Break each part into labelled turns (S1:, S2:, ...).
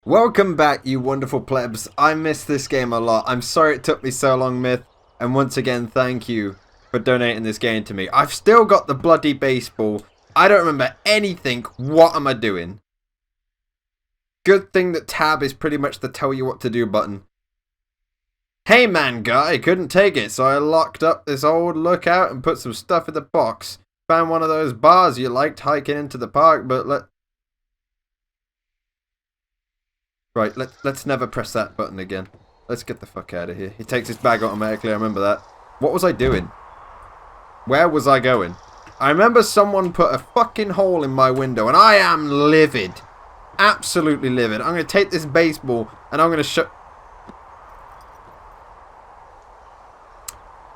S1: Welcome back, you wonderful plebs. I miss this game a lot. I'm sorry it took me so long, Myth. And once again, thank you for donating this game to me. I've still got the bloody baseball. I don't remember anything. What am I doing? Good thing that tab is pretty much the tell you what to do button. Hey man guy, couldn't take it, so I locked up this old lookout and put some stuff in the box. Found one of those bars you liked hiking into the park, but Right, let's never press that button again. Let's get the fuck out of here. He takes his bag automatically, I remember that. What was I doing? Where was I going? I remember someone put a fucking hole in my window, and I am livid. Absolutely livid. I'm going to take this baseball, and I'm going to show...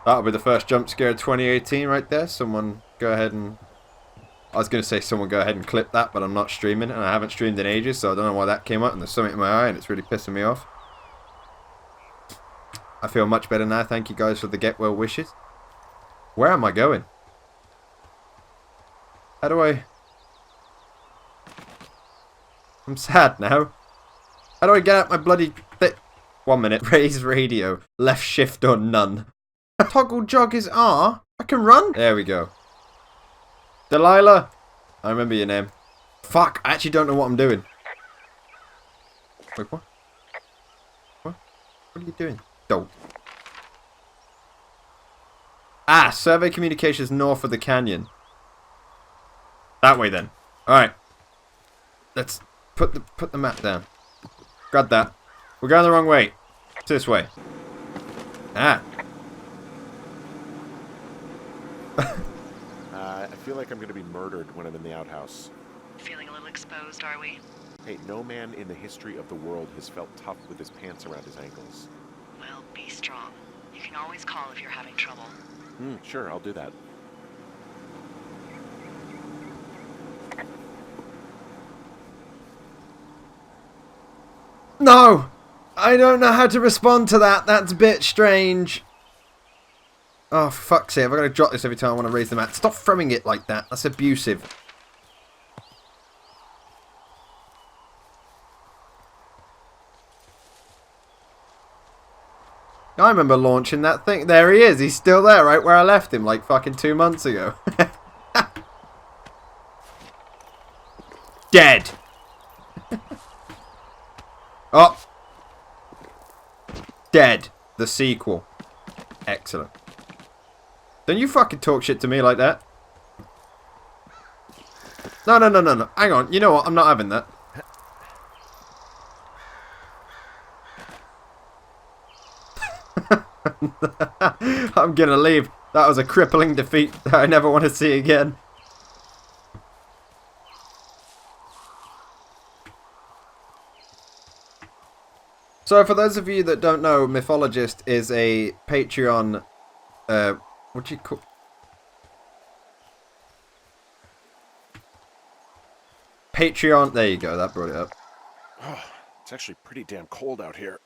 S1: That'll be the first jump scare of 2018 right there. Someone go ahead and... I was going to say someone go ahead and clip that, but I'm not streaming, and I haven't streamed in ages, so I don't know why that came up, and there's something in my eye, and it's really pissing me off. I feel much better now, thank you guys for the get well wishes. Where am I going? How do I... I'm sad now. How do I get out my bloody... 1 minute, raise radio, left shift or none. Toggle jog is R? I can run? There we go. Delilah! I remember your name. Fuck, I actually don't know what I'm doing. Wait, what? What? What are you doing? Don't. Ah, survey communications north of the canyon. That way then. Alright. Let's put the map down. Grab that. We're going the wrong way. It's this way. Ah.
S2: I feel like I'm going to be murdered when I'm in the outhouse.
S3: Feeling a little exposed, are we?
S2: Hey, no man in the history of the world has felt tough with his pants around his ankles.
S3: Well, be strong. You can always call if you're having trouble.
S2: Sure, I'll do that.
S1: No! I don't know how to respond to that. That's a bit strange. Oh, for fuck's sake. I've got to drop this every time I want to raise the mat. Stop throwing it like that. That's abusive. I remember launching that thing. There he is. He's still there, right where I left him, like fucking 2 months ago. Dead. Oh. Dead. The sequel. Excellent. Don't you fucking talk shit to me like that. No. Hang on. You know what? I'm not having that. I'm gonna leave. That was a crippling defeat that I never want to see again. So for those of you that don't know, Mythologist is a Patreon... what do you call... Patreon... There you go, that brought it up.
S2: Oh, it's actually pretty damn cold out here.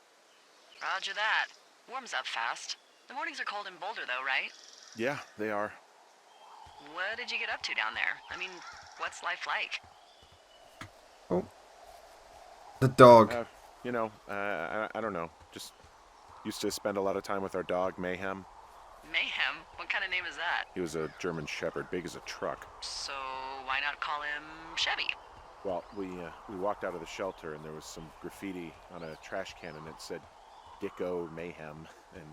S3: Roger that. Warms up fast. The mornings are cold in Boulder, though, right?
S2: Yeah, they are.
S3: What did you get up to down there? I mean, what's life like?
S1: Oh. The dog.
S2: I don't know. Just used to spend a lot of time with our dog, Mayhem.
S3: Mayhem? What kind of name is that?
S2: He was a German Shepherd, big as a truck.
S3: So, why not call him Chevy?
S2: Well, we walked out of the shelter and there was some graffiti on a trash can and it said Dicko Mayhem. And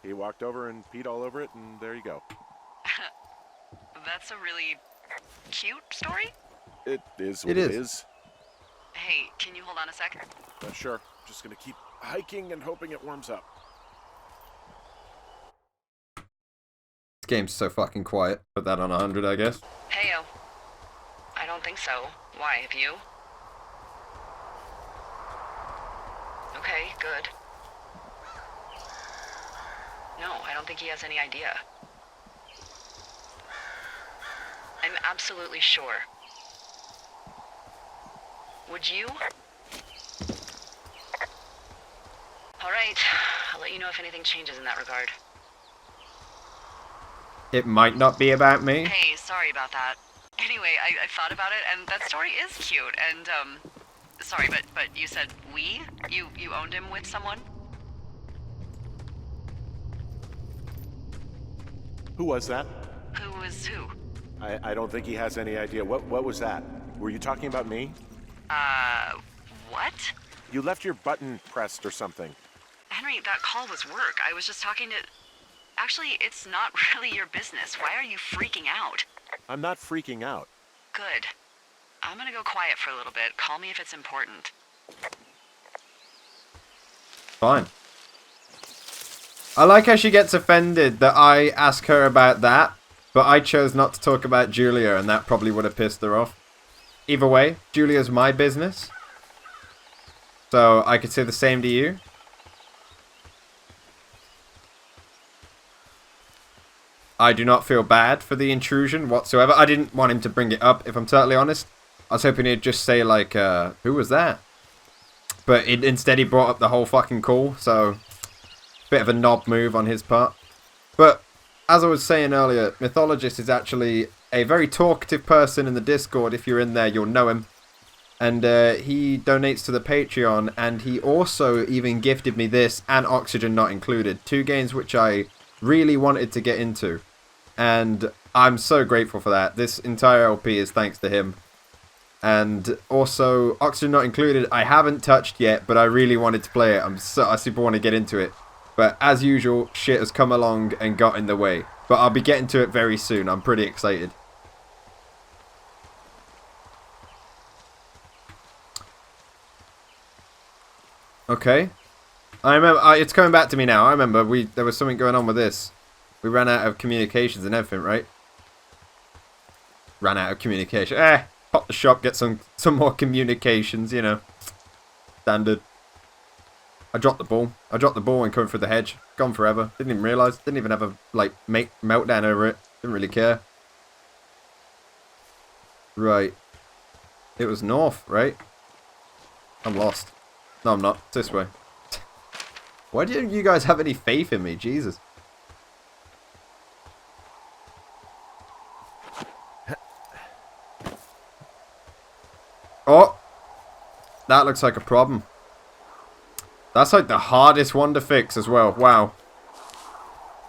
S2: he walked over and peed all over it and there you go.
S3: That's a really cute story?
S2: It is what it is.
S3: Hey, can you hold on a sec?
S2: Sure. Just gonna keep hiking and hoping it warms up.
S1: This game's so fucking quiet. Put that on 100, I guess.
S3: Heyo. I don't think so. Why, have you? Okay, good. No, I don't think he has any idea. I'm absolutely sure. Would you? Alright, I'll let you know if anything changes in that regard.
S1: It might not be about me.
S3: Hey, sorry about that. Anyway, I thought about it, and that story is cute, and, Sorry, but you said we? You owned him with someone?
S2: Who was that?
S3: Who was who?
S2: I don't think he has any idea. What was that? Were you talking about me?
S3: What?
S2: You left your button pressed or something.
S3: Henry, that call was work. I was just talking to... Actually, it's not really your business. Why are you freaking out?
S2: I'm not freaking out.
S3: Good. I'm gonna go quiet for a little bit. Call me if it's important.
S1: Fine. I like how she gets offended that I ask her about that, but I chose not to talk about Julia, and that probably would have pissed her off. Either way, Julia's my business. So I could say the same to you. I do not feel bad for the intrusion whatsoever. I didn't want him to bring it up, if I'm totally honest. I was hoping he'd just say, like, who was that? But instead he brought up the whole fucking call, so... Bit of a knob move on his part. But, as I was saying earlier, Mythologist is actually a very talkative person in the Discord. If you're in there, you'll know him. And he donates to the Patreon, and he also even gifted me this, and Oxygen Not Included. 2 games which I really wanted to get into. And I'm so grateful for that. This entire LP is thanks to him. And also, Oxygen Not Included, I haven't touched yet, but I really wanted to play it. I super want to get into it. But as usual, shit has come along and got in the way. But I'll be getting to it very soon. I'm pretty excited. Okay. I remember, it's coming back to me now. I remember there was something going on with this. We ran out of communications and everything, right? Ran out of communication. Pop the shop, get some more communications, you know. Standard. I dropped the ball. I dropped the ball and coming through the hedge. Gone forever. Didn't even realise. Didn't even have a, like, meltdown over it. Didn't really care. Right. It was north, right? I'm lost. No, I'm not. It's this way. Why didn't you guys have any faith in me? Jesus. Oh! That looks like a problem. That's like the hardest one to fix as well. Wow.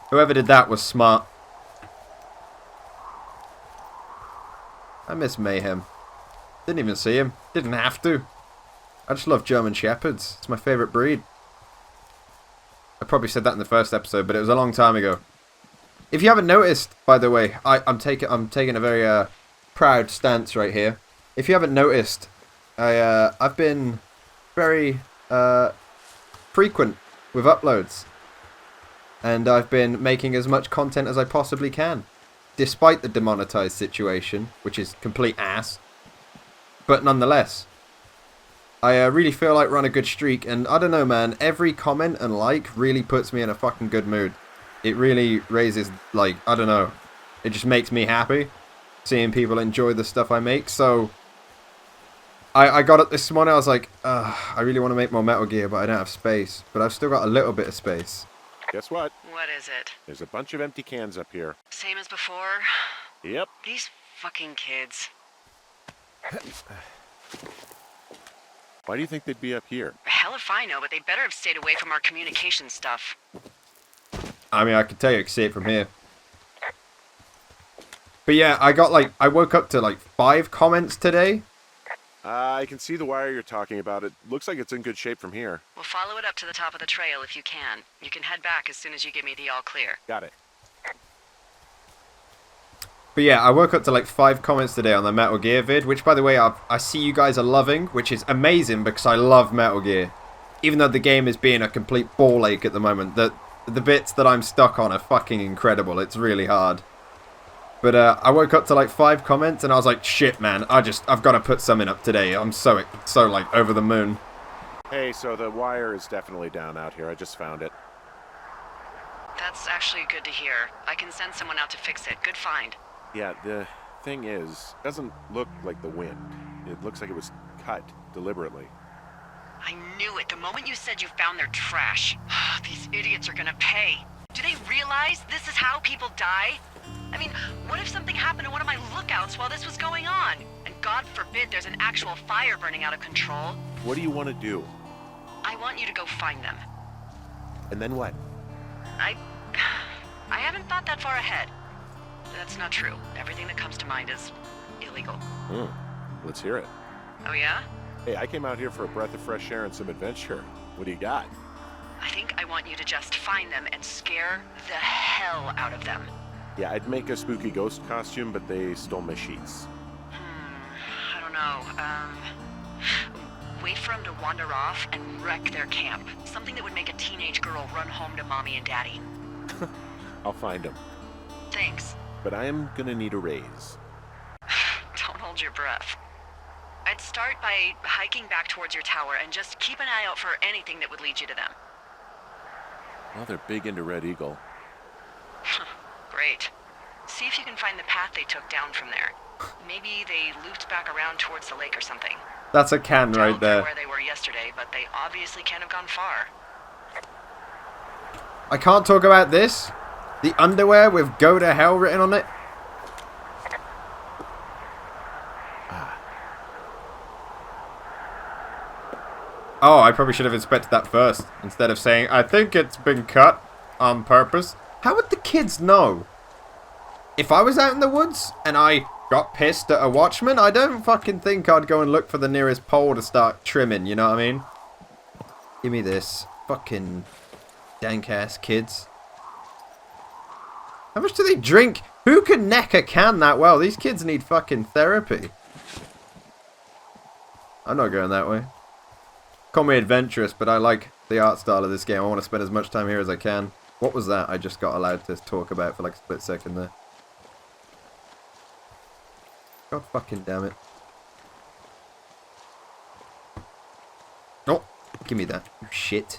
S1: Whoever did that was smart. I miss Mayhem. Didn't even see him. Didn't have to. I just love German Shepherds. It's my favourite breed. I probably said that in the first episode, but it was a long time ago. If you haven't noticed, by the way, I'm taking a very proud stance right here. If you haven't noticed, I've been very frequent with uploads, and I've been making as much content as I possibly can, despite the demonetized situation, which is complete ass. But nonetheless, I really feel like we're on a good streak, and I don't know, man, every comment and like really puts me in a fucking good mood. It really raises, like, I don't know, it just makes me happy seeing people enjoy the stuff I make. So I got up this morning, I was like, I really want to make more Metal Gear, but I don't have space. But I've still got a little bit of space.
S2: Guess what?
S3: What is it?
S2: There's a bunch of empty cans up here.
S3: Same as before?
S2: Yep.
S3: These fucking kids.
S2: Why do you think they'd be up here?
S3: Hell if I know, but they better have stayed away from our communication stuff.
S1: I mean, I could tell you, I could see it from here. But yeah, I woke up to like 5 comments today.
S2: I can see the wire you're talking about. It looks like it's in good shape from here.
S3: We'll follow it up to the top of the trail if you can. You can head back as soon as you give me the all clear.
S2: Got it.
S1: But yeah, I woke up to like 5 comments today on the Metal Gear vid, which by the way, I see you guys are loving, which is amazing because I love Metal Gear. Even though the game is being a complete ball ache at the moment, the bits that I'm stuck on are fucking incredible. It's really hard. But I woke up to like 5 comments and I was like, shit, man, I've got to put something up today. I'm so like over the moon.
S2: Hey, so the wire is definitely down out here. I just found it.
S3: That's actually good to hear. I can send someone out to fix it. Good find.
S2: Yeah, the thing is, it doesn't look like the wind. It looks like it was cut deliberately.
S3: I knew it. The moment you said you found their trash. These idiots are gonna pay. Do they realize this is how people die? I mean, what if something happened to one of my lookouts while this was going on? And God forbid there's an actual fire burning out of control.
S2: What do you want to do?
S3: I want you to go find them.
S2: And then what?
S3: I haven't thought that far ahead. That's not true. Everything that comes to mind is illegal.
S2: Let's hear it.
S3: Oh yeah?
S2: Hey, I came out here for a breath of fresh air and some adventure. What do you got?
S3: I think I want you to just find them and scare the hell out of them.
S2: Yeah, I'd make a spooky ghost costume, but they stole my sheets.
S3: I don't know. Wait for them to wander off and wreck their camp. Something that would make a teenage girl run home to mommy and daddy.
S2: I'll find them.
S3: Thanks.
S2: But I am gonna need a raise.
S3: Don't hold your breath. I'd start by hiking back towards your tower and just keep an eye out for anything that would lead you to them.
S2: Well, they're big into Red Eagle.
S3: Great. See if you can find the path they took down from there. Maybe they looped back around towards the lake or something.
S1: That's a can right
S3: Don't know
S1: there.
S3: where they were yesterday, but they obviously can't have gone far.
S1: I can't talk about this. The underwear with "Go to Hell" written on it. Oh, I probably should have inspected that first, instead of saying, I think it's been cut on purpose. How would the kids know? If I was out in the woods, and I got pissed at a watchman, I don't fucking think I'd go and look for the nearest pole to start trimming, you know what I mean? Give me this. Fucking dank-ass kids. How much do they drink? Who can neck a can that well? These kids need fucking therapy. I'm not going that way. Call me adventurous, but I like the art style of this game. I want to spend as much time here as I can. What was that I just got allowed to talk about for like a split second there? God fucking damn it. Oh, give me that, you shit.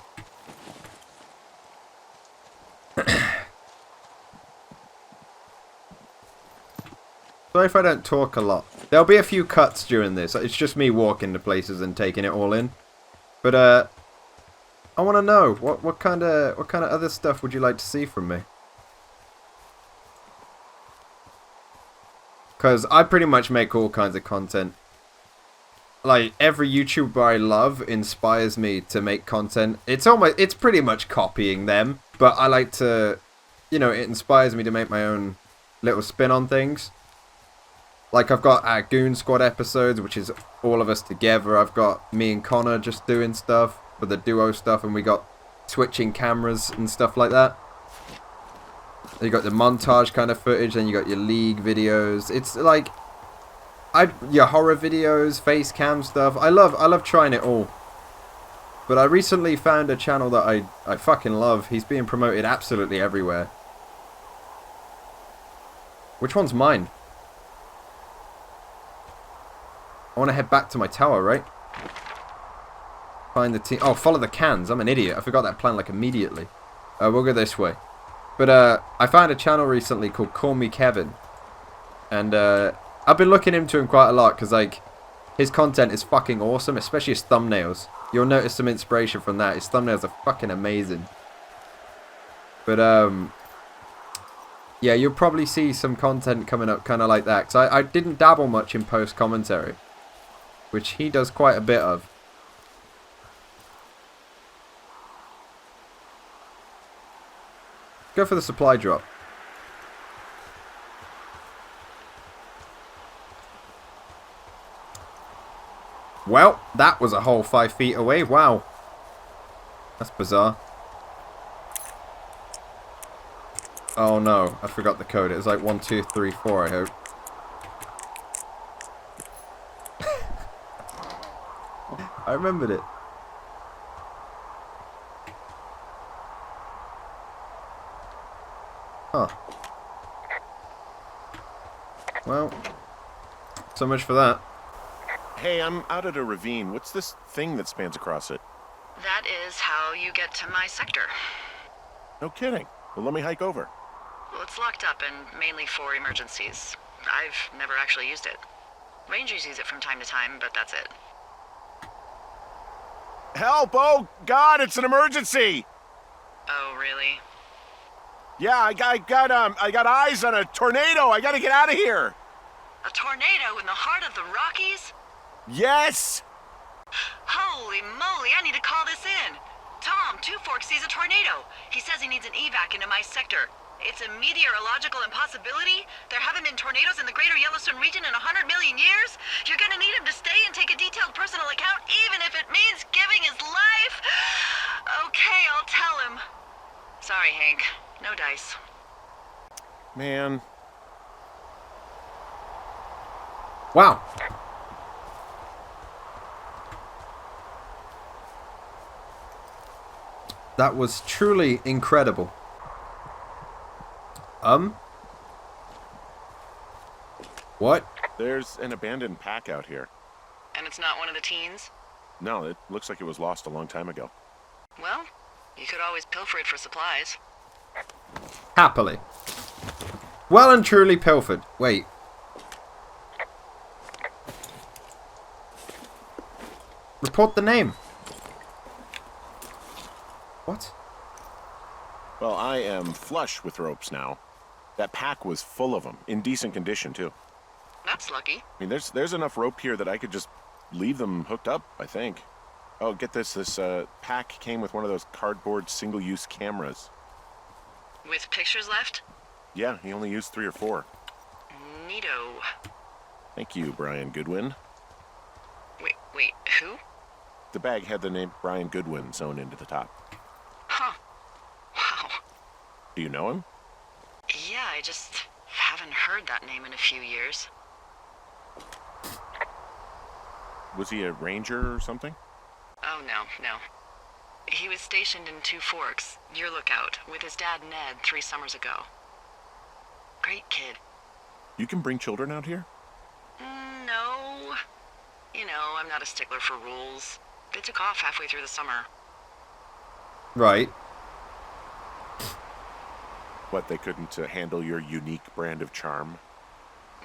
S1: Sorry if I don't talk a lot. There'll be a few cuts during this. It's just me walking to places and taking it all in. But I want to know what kind of other stuff would you like to see from me? Because I pretty much make all kinds of content. Like every YouTuber I love inspires me to make content. It's pretty much copying them, but I like to, you know, it inspires me to make my own little spin on things. Like, I've got our Goon Squad episodes, which is all of us together. I've got me and Connor just doing stuff for the duo stuff, and we got switching cameras and stuff like that. You got the montage kind of footage, then you got your League videos. It's like, your horror videos, Facecam stuff. I love trying it all. But I recently found a channel that I fucking love. He's being promoted absolutely everywhere. Which one's mine? I want to head back to my tower, right? Find the team. Oh, follow the cans. I'm an idiot. I forgot that plan like immediately. We'll go this way. But I found a channel recently called Call Me Kevin. And I've been looking into him quite a lot because like his content is fucking awesome, especially his thumbnails. You'll notice some inspiration from that. His thumbnails are fucking amazing. But yeah, you'll probably see some content coming up kind of like that. Because I didn't dabble much in post commentary, which he does quite a bit of. Go for the supply drop. Well, that was a whole 5 feet away. Wow. That's bizarre. Oh no, I forgot the code. It was like 1, 2, 3, 4, I hope. I remembered it. Huh. Well, so much for that.
S2: Hey, I'm out at a ravine. What's this thing that spans across it?
S3: That is how you get to my sector.
S2: No kidding. Well, let me hike over.
S3: Well, it's locked up and mainly for emergencies. I've never actually used it. Rangers use it from time to time, but that's it.
S2: Help! Oh, God, it's an emergency!
S3: Oh, really?
S2: Yeah, I got eyes on a tornado. I gotta get out of here.
S3: A tornado in the heart of the Rockies?
S2: Yes!
S3: Holy moly, I need to call this in. Tom, Two Forks sees a tornado. He says he needs an evac into my sector. It's a meteorological impossibility. There haven't been tornadoes in the greater Yellowstone region in 100 million years. You're gonna need him to stay and take a detailed personal account, even if it means giving his life. Okay, I'll tell him. Sorry, Hank. No dice.
S2: Man.
S1: Wow. That was truly incredible. What?
S2: There's an abandoned pack out here.
S3: And it's not one of the teens?
S2: No, it looks like it was lost a long time ago.
S3: Well, you could always pilfer it for supplies.
S1: Happily. Well and truly pilfered. Wait. Report the name. What?
S2: Well, I am flush with ropes now. That pack was full of them, in decent condition, too.
S3: That's lucky.
S2: I mean, there's enough rope here that I could just leave them hooked up, I think. Oh, get this. This pack came with one of those cardboard single-use cameras.
S3: With pictures left?
S2: Yeah, he only used 3 or 4.
S3: Neato.
S2: Thank you, Brian Goodwin.
S3: Wait, who?
S2: The bag had the name Brian Goodwin sewn into the top.
S3: Huh. Wow.
S2: Do you know him?
S3: Yeah, I just haven't heard that name in a few years.
S2: Was he a ranger or something?
S3: Oh, no. He was stationed in Two Forks, your lookout, with his dad Ned 3 summers ago. Great kid.
S2: You can bring children out here?
S3: No. You know, I'm not a stickler for rules. They took off halfway through the summer.
S1: Right.
S2: What, they couldn't handle your unique brand of charm?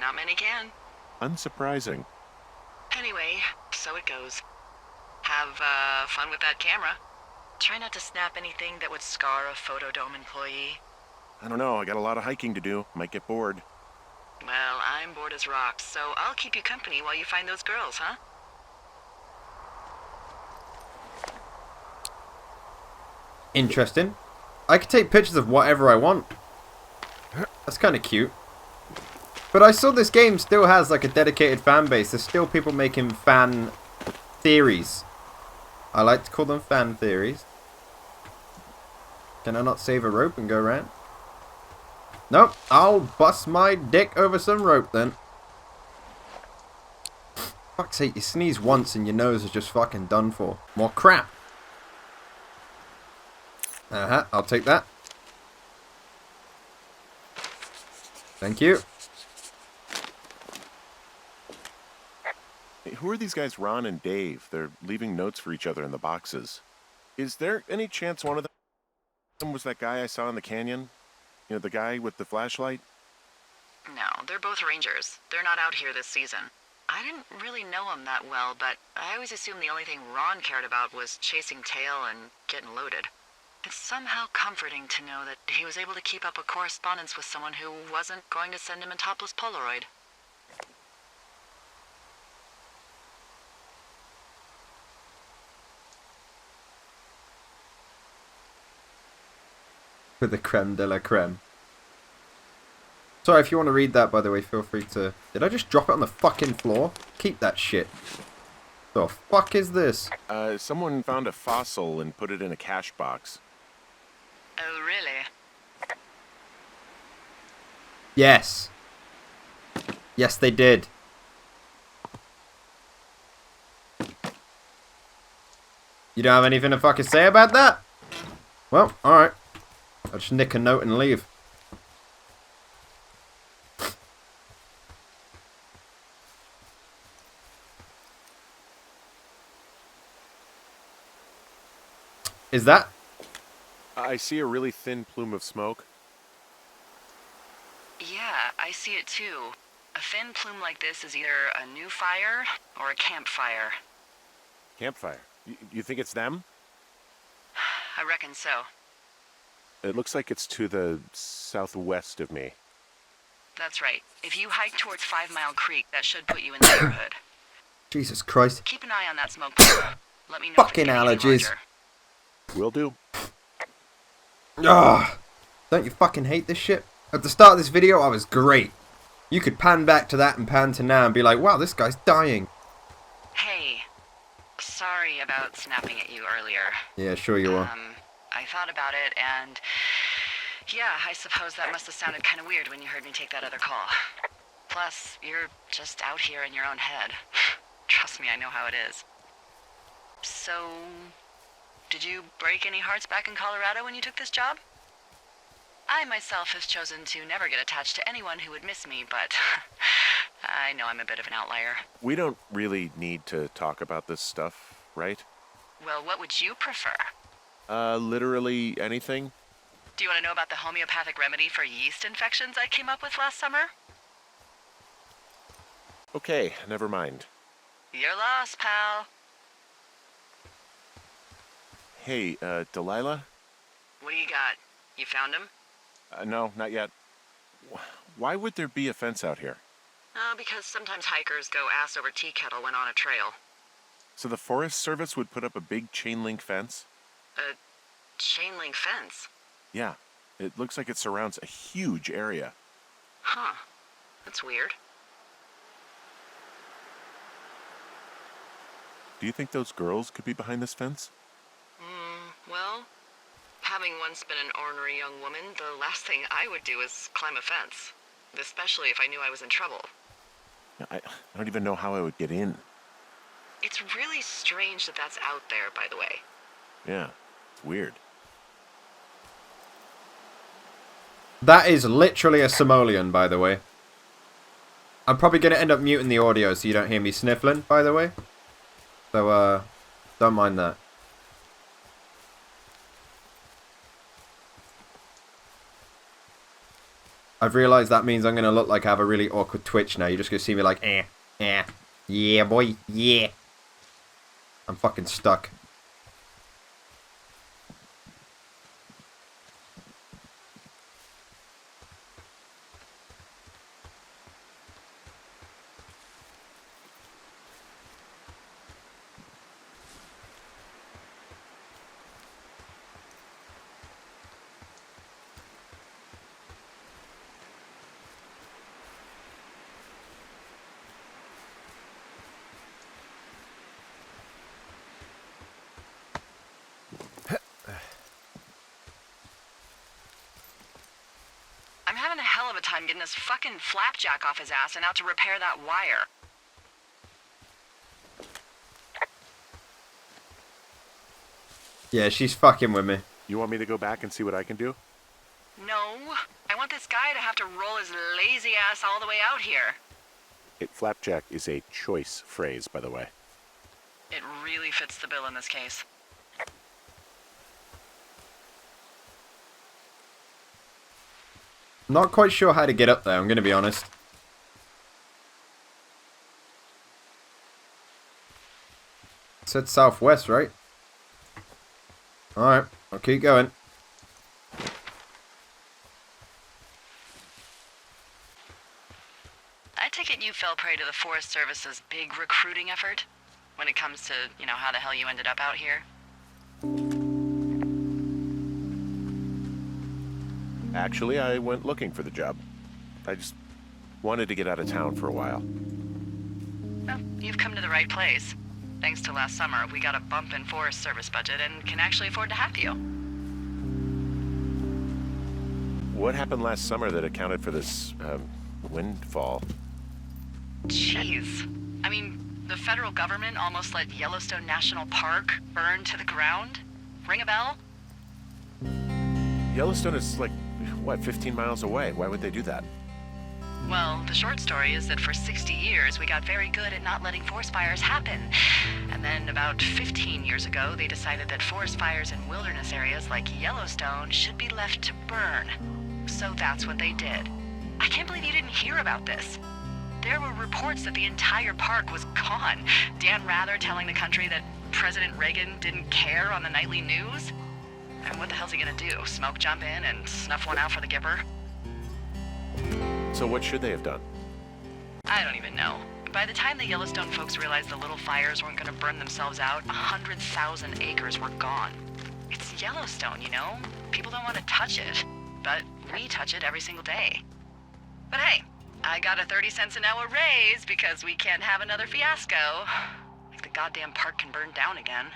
S3: Not many can.
S2: Unsurprising.
S3: Anyway, so it goes. Have fun with that camera. Try not to snap anything that would scar a Photodome employee.
S2: I don't know, I got a lot of hiking to do. Might get bored.
S3: Well, I'm bored as rocks, so I'll keep you company while you find those girls, huh?
S1: Interesting. I could take pictures of whatever I want. That's kind of cute. But I saw this game still has like a dedicated fan base. There's still people making fan theories. I like to call them fan theories. Can I not save a rope and go around? Nope. I'll bust my dick over some rope then. Fuck's sake, you sneeze once and your nose is just fucking done for. More crap. I'll take that. Thank you.
S2: Hey, who are these guys, Ron and Dave? They're leaving notes for each other in the boxes. Is there any chance one of them was that guy I saw in the canyon? You know, the guy with the flashlight?
S3: No, they're both rangers. They're not out here this season. I didn't really know him that well, but I always assumed the only thing Ron cared about was chasing tail and getting loaded. It's somehow comforting to know that he was able to keep up a correspondence with someone who wasn't going to send him a topless Polaroid.
S1: With the creme de la creme. Sorry, if you want to read that, by the way, feel free to... Did I just drop it on the fucking floor? Keep that shit. The fuck is this?
S2: Someone found a fossil and put it in a cash box.
S3: Oh, really?
S1: Yes. Yes, they did. You don't have anything to fucking say about that? Well, alright. I'll just nick a note and leave. Is that?
S2: I see a really thin plume of smoke.
S3: Yeah, I see it too. A thin plume like this is either a new fire or a campfire.
S2: Campfire. You think it's them?
S3: I reckon so.
S2: It looks like it's to the southwest of me.
S3: That's right. If you hike towards 5 Mile Creek, that should put you in the neighborhood.
S1: Jesus Christ.
S3: Keep an eye on that smoke pole. Let me know
S1: Fucking
S3: if it's getting
S1: allergies.
S3: larger.
S2: Will do.
S1: Ugh. Don't you fucking hate this shit? At the start of this video, I was great. You could pan back to that and pan to now and be like, wow, this guy's dying.
S3: Hey, sorry about snapping at you earlier.
S1: Yeah, sure you are.
S3: I thought about it, and yeah, I suppose that must have sounded kind of weird when you heard me take that other call. Plus, you're just out here in your own head. Trust me, I know how it is. So, did you break any hearts back in Colorado when you took this job? I myself have chosen to never get attached to anyone who would miss me, but I know I'm a bit of an outlier.
S2: We don't really need to talk about this stuff, right?
S3: Well, what would you prefer?
S2: Literally anything?
S3: Do you want to know about the homeopathic remedy for yeast infections I came up with last summer?
S2: Okay, never mind.
S3: You're lost, pal.
S2: Hey, Delilah?
S3: What do you got? You found him?
S2: No, not yet. Why would there be a fence out here?
S3: Because sometimes hikers go ass over tea kettle when on a trail.
S2: So the Forest Service would put up a big chain link fence?
S3: A chain link fence?
S2: Yeah, it looks like it surrounds a huge area.
S3: Huh. That's weird.
S2: Do you think those girls could be behind this fence?
S3: Well, having once been an ornery young woman, the last thing I would do is climb a fence. Especially if I knew I was in trouble.
S2: I don't even know how I would get in.
S3: It's really strange that that's out there, by the way.
S2: Yeah, it's weird.
S1: That is literally a simoleon, by the way. I'm probably going to end up muting the audio so you don't hear me sniffling, by the way. So, don't mind that. I've realised that means I'm going to look like I have a really awkward twitch now. You're just going to see me like, yeah, boy, yeah. I'm fucking stuck.
S3: I'm having a hell of a time getting this fucking flapjack off his ass and out to repair that wire.
S1: Yeah, she's fucking with me.
S2: You want me to go back and see what I can do?
S3: No, I want this guy to have to roll his lazy ass all the way out here.
S2: Flapjack is a choice phrase, by the way.
S3: It really fits the bill in this case.
S1: Not quite sure how to get up there, I'm going to be honest. It said southwest, right? Alright, I'll keep going.
S3: I take it you fell prey to the Forest Service's big recruiting effort? When it comes to, how the hell you ended up out here?
S2: Actually, I went looking for the job. I just wanted to get out of town for a while.
S3: Well, you've come to the right place. Thanks to last summer, we got a bump in Forest Service budget and can actually afford to have you.
S2: What happened last summer that accounted for this, windfall?
S3: Jeez. I mean, the federal government almost let Yellowstone National Park burn to the ground? Ring a bell?
S2: Yellowstone is 15 miles away. Why would they do that?
S3: Well, the short story is that for 60 years, we got very good at not letting forest fires happen. And then about 15 years ago, they decided that forest fires in wilderness areas like Yellowstone should be left to burn. So that's what they did. I can't believe you didn't hear about this. There were reports that the entire park was gone. Dan Rather telling the country that President Reagan didn't care on the nightly news. And what the hell's he gonna do? Smoke jump in and snuff one out for the Gipper?
S2: So what should they have done?
S3: I don't even know. By the time the Yellowstone folks realized the little fires weren't going to burn themselves out, 100,000 acres were gone. It's Yellowstone, you know? People don't want to touch it, but we touch it every single day. But hey, I got a 30 cents an hour raise because we can't have another fiasco. Like the goddamn park can burn down again.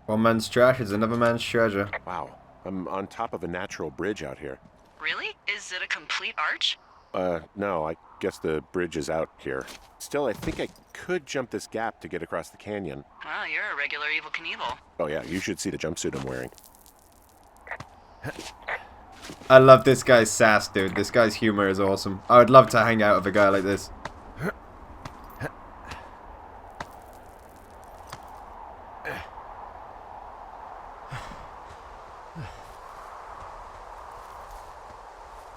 S1: One man's trash is another man's treasure.
S2: Wow, I'm on top of a natural bridge out here.
S3: Really? Is it a complete arch?
S2: No, I guess the bridge is out here. Still, I think I could jump this gap to get across the canyon.
S3: Well, you're a regular Evel Knievel.
S2: Oh yeah, you should see the jumpsuit I'm wearing.
S1: I love this guy's sass, dude. This guy's humor is awesome. I would love to hang out with a guy like this.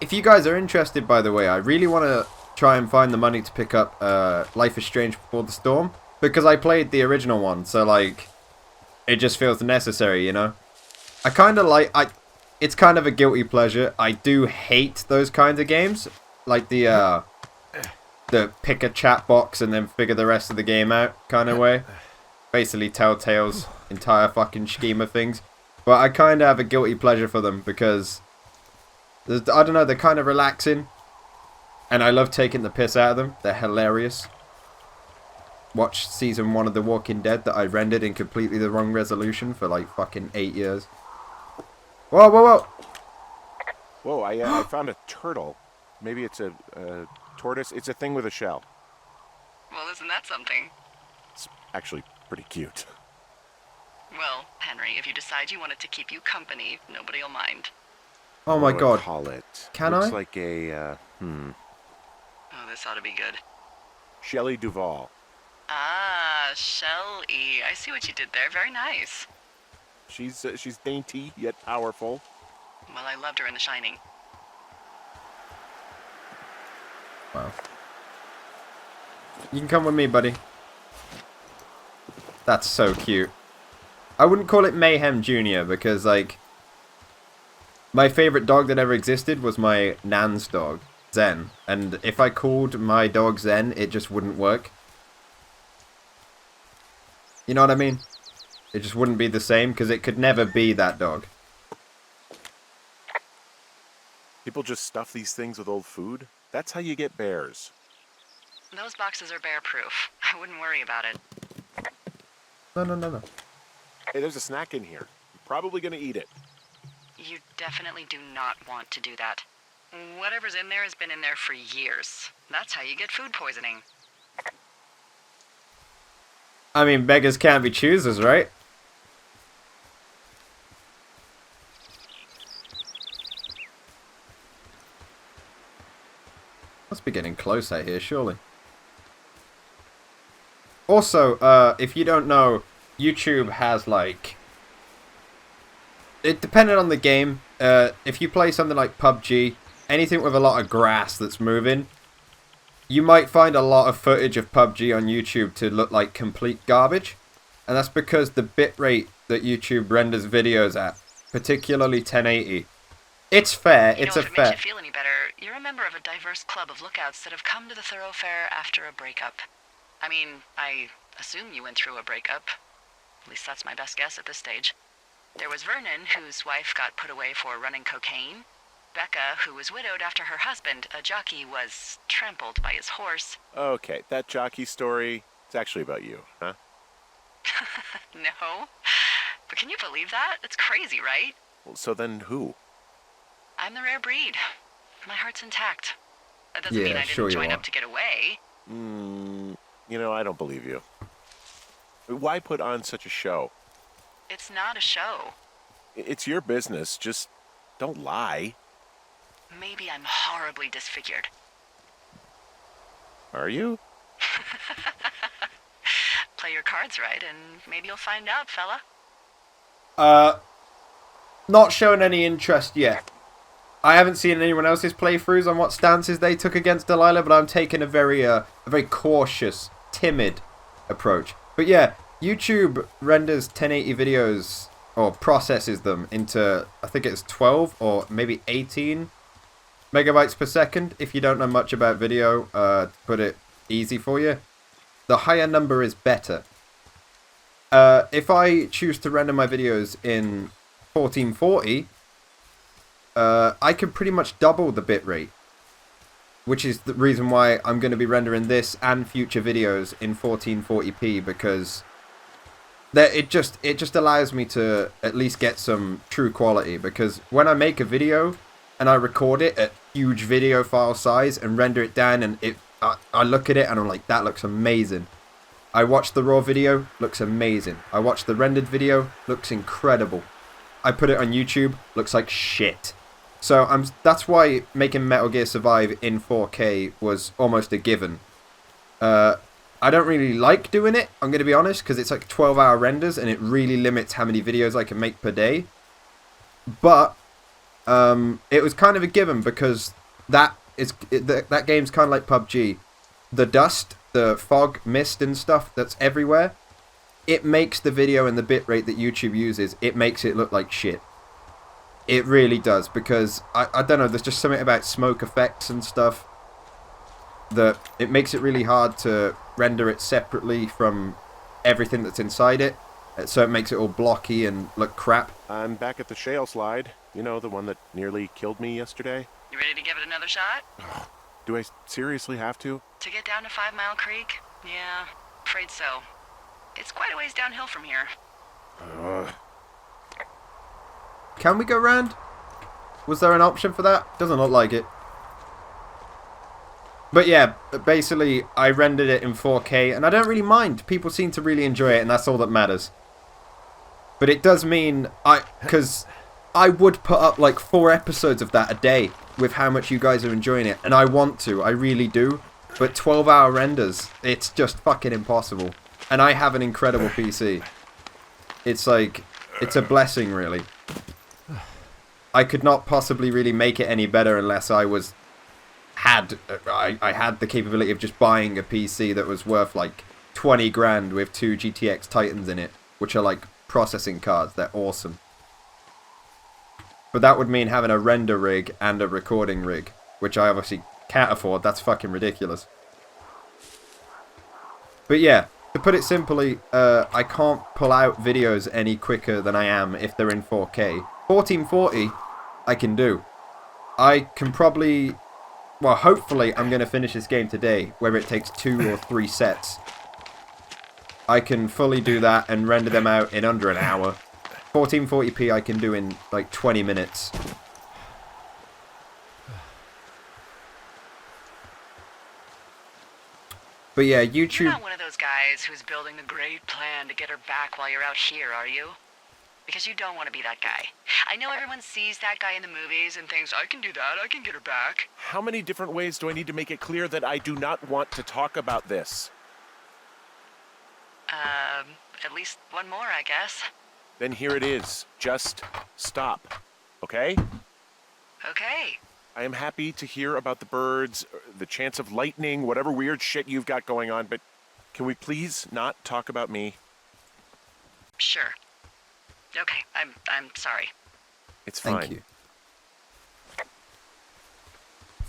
S1: If you guys are interested, by the way, I really want to try and find the money to pick up Life is Strange Before the Storm, because I played the original one, so like it just feels necessary, you know. I kind of like it's kind of a guilty pleasure. I do hate those kinds of games, like the pick a chat box and then figure the rest of the game out kind of way. Basically Telltale's entire fucking scheme of things. But I kind of have a guilty pleasure for them because I don't know, they're kind of relaxing. And I love taking the piss out of them. They're hilarious. Watch season 1 of The Walking Dead that I rendered in completely the wrong resolution for like fucking 8 years. Whoa, whoa, whoa!
S2: Whoa, I found a turtle. Maybe it's a tortoise. It's a thing with a shell.
S3: Well, isn't that something?
S2: It's actually pretty cute.
S3: Well, Henry, if you decide you want it to keep you company, nobody'll mind.
S1: Oh my
S2: What do I
S1: god.
S2: call it?
S1: Can
S2: Looks
S1: I?
S2: like a,
S3: Oh, this ought to be good.
S2: Shelley Duvall.
S3: Ah, Shell-E. I see what you did there. Very nice.
S2: She's dainty yet powerful.
S3: Well, I loved her in The Shining.
S1: Wow. You can come with me, buddy. That's so cute. I wouldn't call it Mayhem Jr. because, like, my favorite dog that ever existed was my nan's dog, Zen. And if I called my dog Zen, it just wouldn't work. You know what I mean? It just wouldn't be the same because it could never be that dog.
S2: People just stuff these things with old food. That's how you get bears.
S3: Those boxes are bear-proof. I wouldn't worry about it.
S1: No, no, no, no.
S2: Hey, there's a snack in here. You're probably gonna eat it.
S3: You definitely do not want to do that. Whatever's in there has been in there for years. That's how you get food poisoning.
S1: I mean, beggars can't be choosers, right? Must be getting close out here, surely. Also, if you don't know, YouTube has, like... It depended on the game. If you play something like PUBG, anything with a lot of grass that's moving, you might find a lot of footage of PUBG on YouTube to look like complete garbage. And that's because the bitrate that YouTube renders videos at, particularly 1080, it's fair,
S3: You
S1: it's
S3: know,
S1: a
S3: if it makes
S1: fair...
S3: you feel any better, you're a member of a diverse club of lookouts that have come to the thoroughfare after a breakup. I mean, I assume you went through a breakup. At least that's my best guess at this stage. There was Vernon, whose wife got put away for running cocaine. Becca, who was widowed after her husband, a jockey, was trampled by his horse.
S2: Okay, that jockey story, it's actually about you, huh?
S3: No. But can you believe that? It's crazy, right?
S2: Well, so then who?
S3: I'm the rare breed. My heart's intact. That doesn't
S1: Yeah,
S3: mean I didn't
S1: sure you
S3: join
S1: are.
S3: up to get away.
S2: You know, I don't believe you. Why put on such a show?
S3: It's not a show.
S2: It's your business, just don't lie.
S3: Maybe I'm horribly disfigured.
S2: Are you?
S3: Play your cards right, and maybe you'll find out, fella.
S1: Not showing any interest yet. I haven't seen anyone else's playthroughs on what stances they took against Delilah, but I'm taking a very cautious, timid approach. But yeah, YouTube renders 1080 videos, or processes them into, I think it's 12 or maybe 18 megabytes per second. If you don't know much about video, to put it easy for you, the higher number is better. If I choose to render my videos in 1440, I can pretty much double the bitrate, which is the reason why I'm going to be rendering this and future videos in 1440p, because it just allows me to at least get some true quality. Because when I make a video and I record it at huge video file size and render it down, and I look at it and I'm like, that looks amazing. I watch the raw video, looks amazing. I watch the rendered video, looks incredible. I put it on YouTube, looks like shit. So that's why making Metal Gear Survive in 4K was almost a given. I don't really like doing it, I'm going to be honest, because it's like 12-hour renders and it really limits how many videos I can make per day. But it was kind of a given, because that game's kind of like PUBG. The dust, the fog, mist and stuff that's everywhere, it makes the video and the bitrate that YouTube uses, it makes it look like shit. It really does, because I don't know, there's just something about smoke effects and stuff that it makes it really hard to render it separately from everything that's inside it, so it makes it all blocky and look crap.
S2: I'm back at the shale slide. You know, the one that nearly killed me yesterday.
S3: You ready to give it another shot?
S2: Do I seriously have to?
S3: To get down to 5 Mile Creek? Yeah, afraid so. It's quite a ways downhill from here.
S1: Can we go round? Was there an option for that? Doesn't look like it. But yeah, basically, I rendered it in 4K, and I don't really mind. People seem to really enjoy it, and that's all that matters. But it does mean, because I would put up like 4 episodes of that a day with how much you guys are enjoying it, and I want to, I really do. But 12-hour renders, it's just fucking impossible. And I have an incredible PC. It's like, it's a blessing, really. I could not possibly really make it any better unless I had the capability of just buying a PC that was worth like 20 grand with 2 GTX Titans in it, which are like processing cards. They're awesome. But that would mean having a render rig and a recording rig, which I obviously can't afford. That's fucking ridiculous. But yeah, to put it simply, I can't pull out videos any quicker than I am if they're in 4K. 1440, I can do. I can probably... Well, hopefully I'm going to finish this game today, whether it takes 2 or 3 sets. I can fully do that and render them out in under an hour. 1440p I can do in like 20 minutes. But yeah, YouTube...
S3: You're not one of those guys who's building a great plan to get her back while you're out here, are you? Because you don't want to be that guy. I know everyone sees that guy in the movies and thinks, I can do that, I can get her back.
S2: How many different ways do I need to make it clear that I do not want to talk about this?
S3: At least one more, I guess.
S2: Then here it is. Just stop. Okay?
S3: Okay.
S2: I am happy to hear about the birds, the chance of lightning, whatever weird shit you've got going on, but can we please not talk about me?
S3: Sure. Okay, I'm sorry.
S2: It's fine.
S1: Thank you.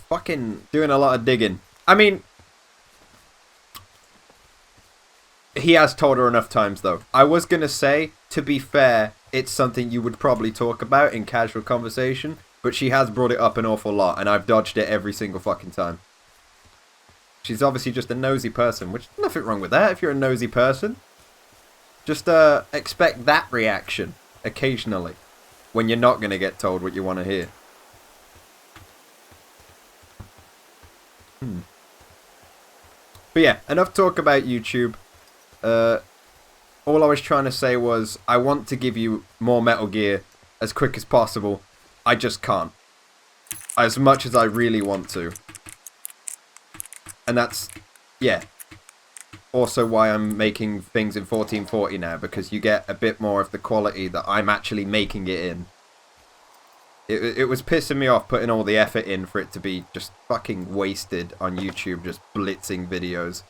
S1: Fucking doing a lot of digging. I mean, he has told her enough times, though. I was going to say, to be fair, it's something you would probably talk about in casual conversation, but she has brought it up an awful lot, and I've dodged it every single fucking time. She's obviously just a nosy person, which nothing wrong with that if you're a nosy person. Just expect that reaction occasionally when you're not going to get told what you want to hear. But yeah, enough talk about YouTube. All I was trying to say was I want to give you more Metal Gear as quick as possible. I just can't. As much as I really want to. And that's, yeah. Also why I'm making things in 1440 now, because you get a bit more of the quality that I'm actually making it in. It was pissing me off putting all the effort in for it to be just fucking wasted on YouTube, just blitzing videos.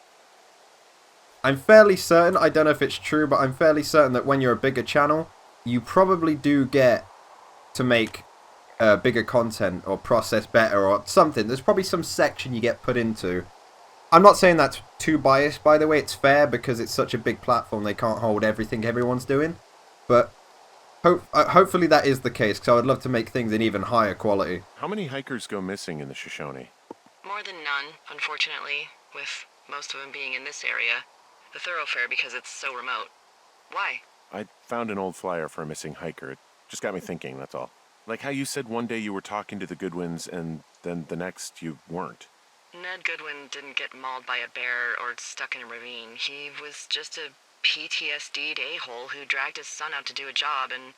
S1: I'm fairly certain, I don't know if it's true, but I'm fairly certain that when you're a bigger channel, you probably do get to make bigger content or process better or something. There's probably some section you get put into. I'm not saying that's too biased, by the way. It's fair because it's such a big platform. They can't hold everything everyone's doing. But hopefully that is the case, because I would love to make things in even higher quality.
S2: How many hikers go missing in the Shoshone?
S3: More than none, unfortunately, with most of them being in this area. The thoroughfare because it's so remote. Why?
S2: I found an old flyer for a missing hiker. It just got me thinking, that's all. Like how you said one day you were talking to the Goodwins and then the next you weren't.
S3: Ned Goodwin didn't get mauled by a bear or stuck in a ravine. He was just a PTSD'd a-hole who dragged his son out to do a job and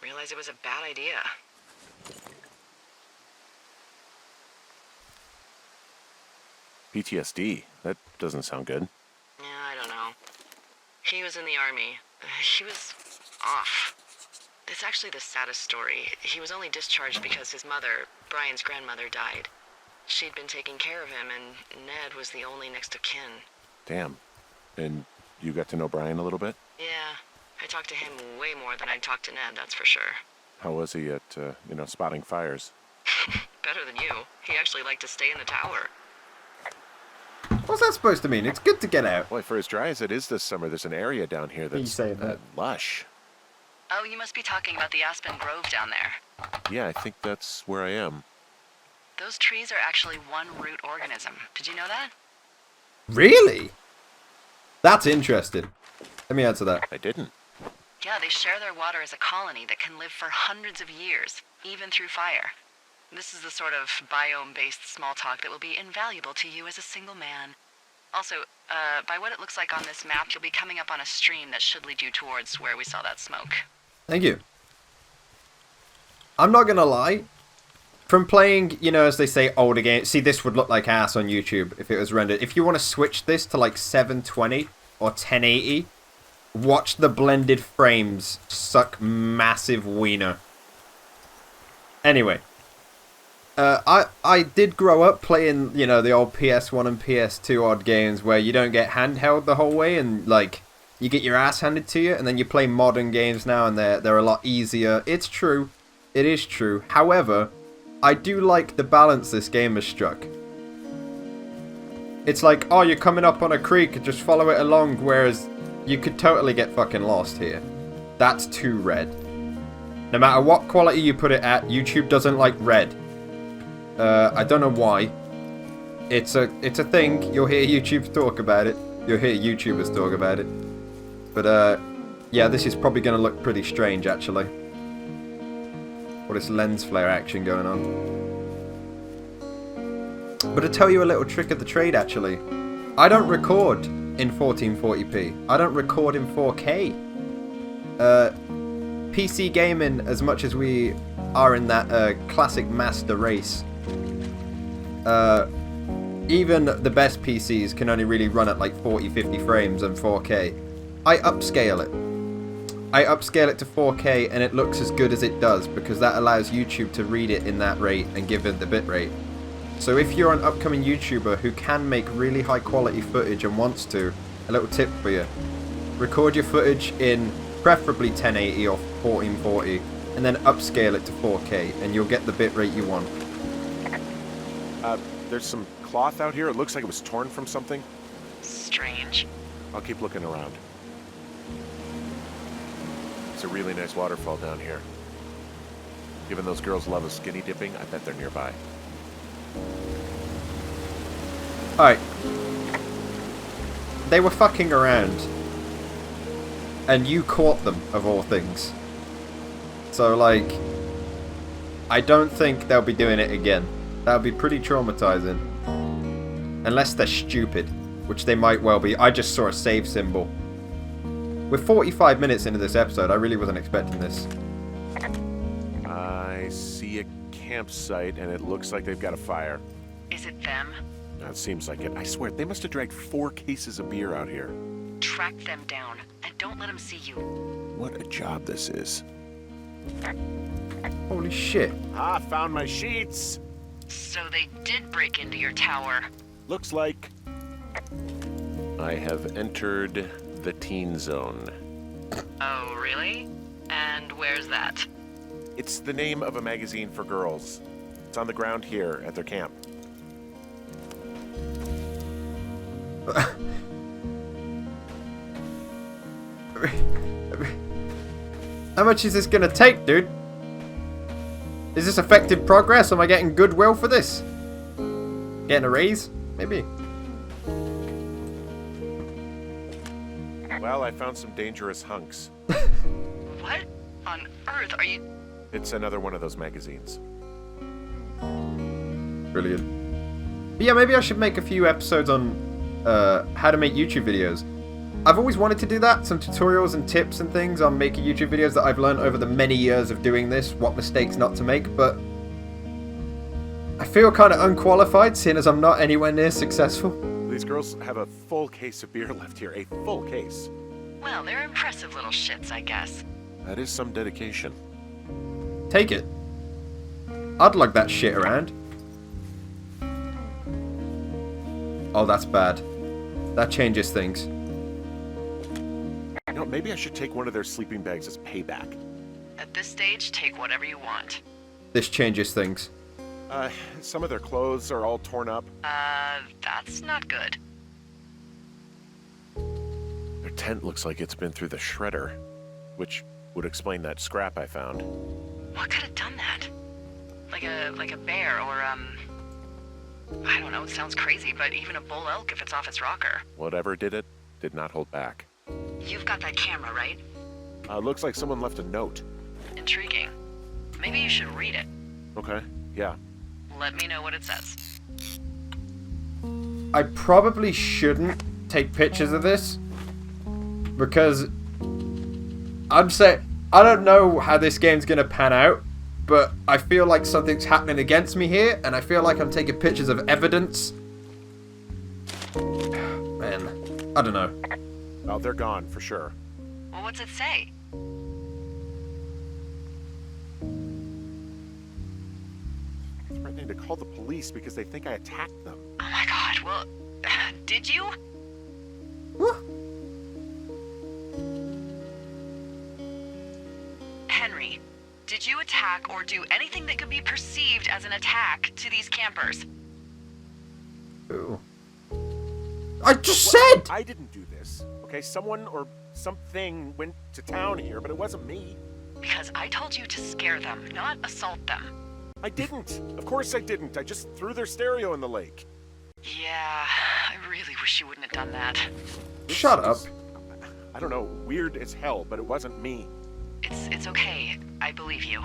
S3: realized it was a bad idea.
S2: PTSD? That doesn't sound good.
S3: Yeah, I don't know. He was in the army. He was off. It's actually the saddest story. He was only discharged because his mother, Brian's grandmother, died. She'd been taking care of him, and Ned was the only next of kin.
S2: Damn. And you got to know Brian a little bit?
S3: Yeah, I talked to him way more than I'd talked to Ned, that's for sure.
S2: How was he at, spotting fires?
S3: Better than you. He actually liked to stay in the tower.
S1: What's that supposed to mean? It's good to get out.
S2: Boy, for as dry as it is this summer, there's an area down here that's lush.
S3: Oh, you must be talking about the Aspen Grove down there.
S2: Yeah, I think that's where I am.
S3: Those trees are actually one root organism. Did you know that?
S1: Really? That's interesting. Let me answer that.
S2: I didn't.
S3: Yeah, they share their water as a colony that can live for hundreds of years, even through fire. This is the sort of biome-based small talk that will be invaluable to you as a single man. Also, by what it looks like on this map, you'll be coming up on a stream that should lead you towards where we saw that smoke.
S1: Thank you. I'm not gonna lie. From playing, as they say, older games... See, this would look like ass on YouTube if it was rendered. If you want to switch this to, like, 720 or 1080, watch the blended frames suck massive wiener. Anyway. I did grow up playing, the old PS1 and PS2 odd games where you don't get handheld the whole way and, like, you get your ass handed to you, and then you play modern games now and they're a lot easier. It's true. It is true. However, I do like the balance this game has struck. It's like, oh, you're coming up on a creek, just follow it along, whereas you could totally get fucking lost here. That's too red. No matter what quality you put it at, YouTube doesn't like red. I don't know why. It's a thing. You'll hear YouTube talk about it. You'll hear YouTubers talk about it. But, yeah, this is probably going to look pretty strange, actually. All this lens flare action going on. But to tell you a little trick of the trade, actually. I don't record in 1440p. I don't record in 4K. PC gaming, as much as we are in that classic master race, even the best PCs can only really run at like 40-50 frames and 4K. I upscale it. I upscale it to 4K and it looks as good as it does because that allows YouTube to read it in that rate and give it the bitrate. So if you're an upcoming YouTuber who can make really high quality footage and wants to, a little tip for you. Record your footage in preferably 1080 or 1440 and then upscale it to 4K and you'll get the bitrate you want.
S2: There's some cloth out here. It looks like it was torn from something.
S3: Strange.
S2: I'll keep looking around. It's a really nice waterfall down here. Given those girls' love of skinny dipping, I bet they're nearby.
S1: Alright. They were fucking around. And you caught them, of all things. So, like, I don't think they'll be doing it again. That would be pretty traumatizing. Unless they're stupid, which they might well be. I just saw a save symbol. We're 45 minutes into this episode. I really wasn't expecting this.
S2: I see a campsite, and it looks like they've got a fire.
S3: Is it them?
S2: It seems like it. I swear, they must have dragged 4 cases of beer out here.
S3: Track them down, and don't let them see you.
S2: What a job this is.
S1: Holy shit.
S2: Ah, found my sheets!
S3: So they did break into your tower.
S2: Looks like I have entered the teen zone.
S3: Oh, really? And where's that?
S2: It's the name of a magazine for girls. It's on the ground here at their camp.
S1: How much is this gonna take, dude? Is this effective progress? Am I getting goodwill for this? Getting a raise? Maybe.
S2: Well, I found some dangerous hunks.
S3: What on earth are you...
S2: It's another one of those magazines.
S1: Brilliant. But yeah, maybe I should make a few episodes on how to make YouTube videos. I've always wanted to do that, some tutorials and tips and things on making YouTube videos that I've learned over the many years of doing this, what mistakes not to make, but I feel kind of unqualified seeing as I'm not anywhere near successful.
S2: These girls have a full case of beer left here, a full case.
S3: Well, they're impressive little shits, I guess.
S2: That is some dedication.
S1: Take it. I'd lug that shit around. Oh, that's bad. That changes things.
S2: You know, maybe I should take one of their sleeping bags as payback.
S3: At this stage, take whatever you want.
S1: This changes things.
S2: Some of their clothes are all torn up.
S3: That's not good.
S2: Their tent looks like it's been through the shredder, which would explain that scrap I found.
S3: What could have done that? Like a bear or, I don't know, it sounds crazy, but even a bull elk if it's off its rocker.
S2: Whatever did it, did not hold back.
S3: You've got that camera, right?
S2: Looks like someone left a note.
S3: Intriguing. Maybe you should read it.
S2: Okay, yeah.
S3: Let me know what it says.
S1: I probably shouldn't take pictures of this because I'd say I don't know how this game's gonna pan out, but I feel like something's happening against me here, and I feel like I'm taking pictures of evidence. Man, I don't know.
S2: Oh, they're gone for sure.
S3: Well, what's it say?
S2: Threatening to call the police because they think I attacked them.
S3: Oh my god, well, did you?
S1: What?
S3: Henry, did you attack or do anything that could be perceived as an attack to these campers?
S1: Ooh. I just said!
S2: I didn't do this. Okay, someone or something went to town here, but it wasn't me.
S3: Because I told you to scare them, not assault them.
S2: I didn't. Of course I didn't. I just threw their stereo in the lake.
S3: Yeah, I really wish you wouldn't have done that.
S1: Shut up.
S2: I don't know, weird as hell, but it wasn't me.
S3: It's okay. I believe you.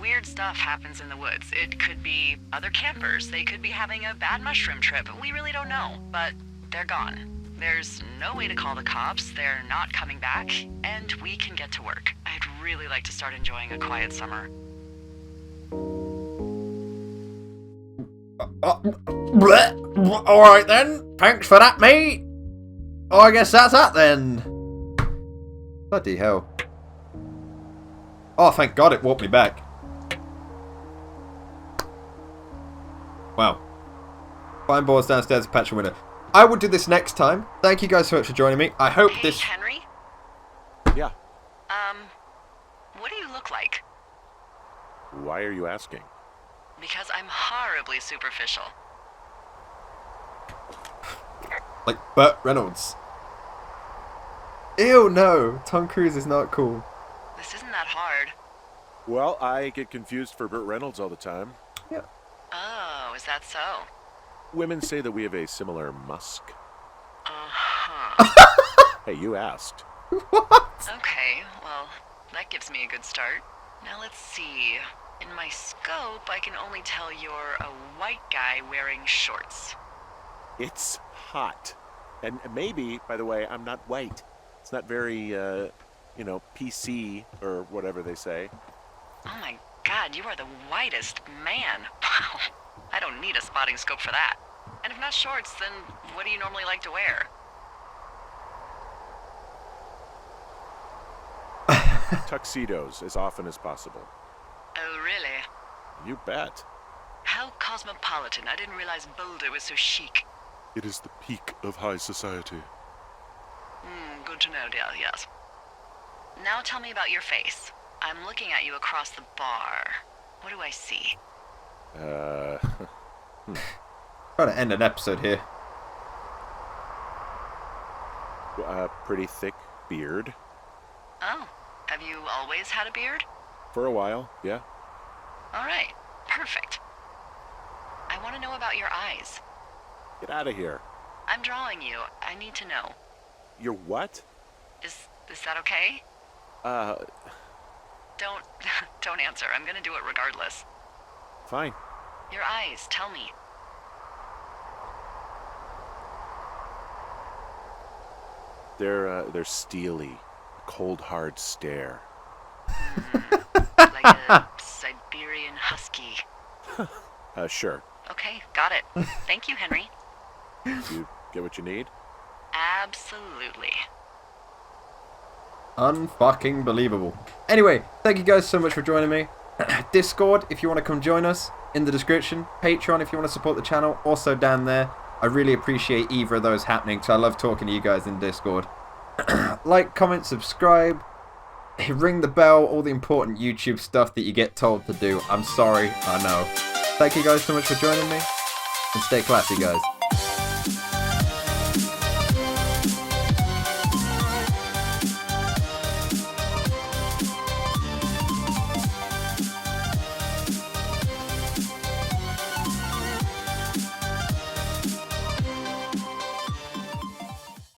S3: Weird stuff happens in the woods. It could be other campers. They could be having a bad mushroom trip. We really don't know, but they're gone. There's no way to call the cops. They're not coming back, and we can get to work. I'd really like to start enjoying a quiet summer.
S1: Alright then. Thanks for that, mate. Oh, I guess that's that then. Bloody hell. Oh, thank God it walked me back. Wow. Fine boards downstairs, Patron winner. I will do this next time. Thank you guys so much for joining me. I hope
S3: Hey,
S1: this...
S3: Henry?
S2: Yeah.
S3: What do you look like?
S2: Why are you asking?
S3: Because I'm horribly superficial.
S1: Like Burt Reynolds. Ew, no. Tom Cruise is not cool.
S3: This isn't that hard.
S2: Well, I get confused for Burt Reynolds all the time.
S1: Yeah.
S3: Oh, is that so?
S2: Women say that we have a similar musk.
S3: Uh-huh.
S2: Hey, you asked.
S1: What?
S3: Okay, well, that gives me a good start. Now let's see. In my scope, I can only tell you're a white guy wearing shorts.
S2: It's hot. And maybe, by the way, I'm not white. It's not very, PC or whatever they say.
S3: Oh my god, you are the whitest man. Wow. I don't need a spotting scope for that. And if not shorts, then what do you normally like to wear?
S2: Tuxedos as often as possible.
S3: Oh, really?
S2: You bet.
S3: How cosmopolitan. I didn't realize Boulder was so chic.
S2: It is the peak of high society.
S3: Good to know, dear, yes. Now tell me about your face. I'm looking at you across the bar. What do I see?
S1: Trying to end an episode here.
S2: Pretty thick beard.
S3: Oh, have you always had a beard?
S2: For a while, yeah.
S3: All right, perfect. I want to know about your eyes.
S2: Get out of here.
S3: I'm drawing you. I need to know.
S2: You're what?
S3: Is that okay?
S2: Uh,
S3: Don't answer. I'm gonna do it regardless.
S2: fine.
S3: Your eyes, tell me.
S2: They're steely. Cold, hard stare.
S3: Like a Siberian husky.
S2: Sure.
S3: Okay, got it. Thank you, Henry.
S2: You get what you need?
S3: Absolutely.
S1: Unfucking believable. Anyway, thank you guys so much for joining me. Discord, if you want to come join us, in the description. Patreon, if you want to support the channel, also down there. I really appreciate either of those happening, because I love talking to you guys in Discord. Like, comment, subscribe, ring the bell, all the important YouTube stuff that you get told to do. I'm sorry, I know. Thank you guys so much for joining me, and stay classy, guys.